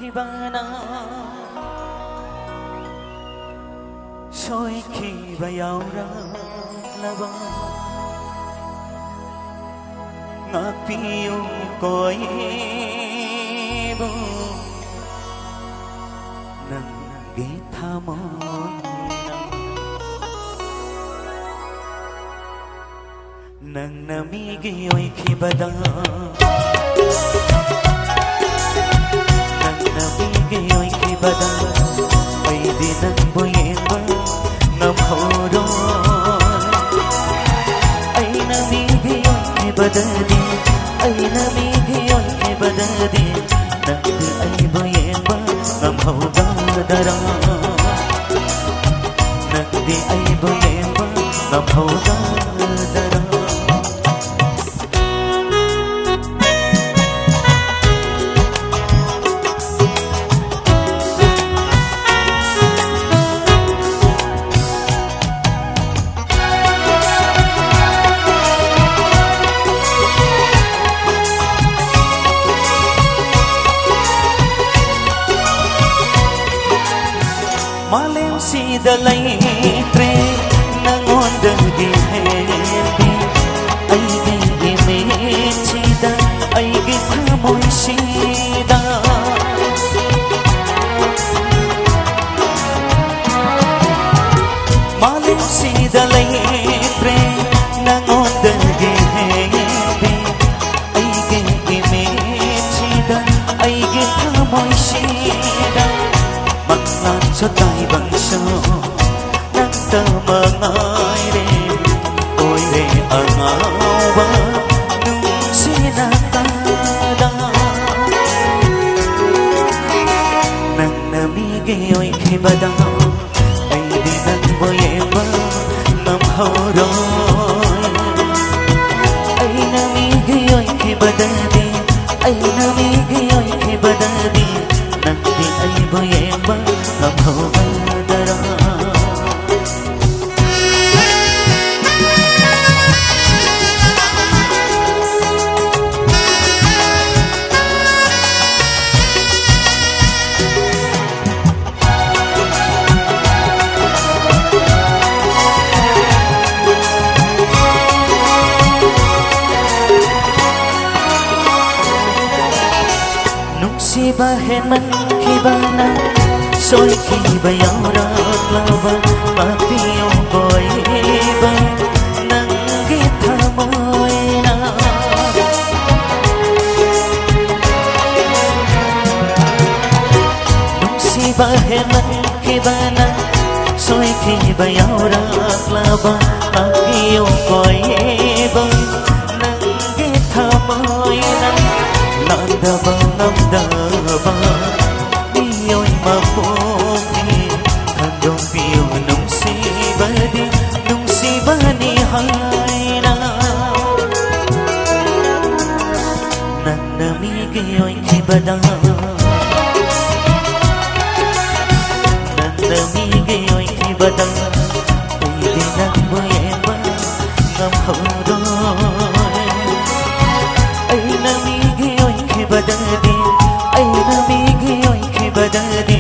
khibana soi khiba yaura laba ngapiu koi bo nang ge thamon nang namigi oi khibada nang namigi oi khibada ai di nang boyeba ngam horo ai namigi oi khibada di ai namigi oi khibada di nang di ai boyeba ngam horo dara nang di ai boyeba ngam horo dara Malem si dalay tre nangondagi hendi ay gimit sida ay gitamoy sida Malem si dalay tre nangondagi hendi ay gimit sida ay gitamoy sida Maglan sa tay bangso nang tamangay re oy re ang awa nung sinatada nang namigi oy khibada ay di nang boyeba ngam horoy ay namigi oy khibada di ay namigi oy khibada di nang di ay boyeba ngam horoy dara si bahen man khibana soi khiba yaura lava papiyo boy ba nang githa moina si bahen man khibana soi khiba yaura lava papiyo boy ba nang githa moina Nandaba namdaba Iyo'y mapuki Handong piyo nung sibani hayna Nang namigi yo'y khibada Nang namigi yo'y khibada Ay di nang boyeba ngam horoy Ay namigi khibada di ay namigi oy khibada di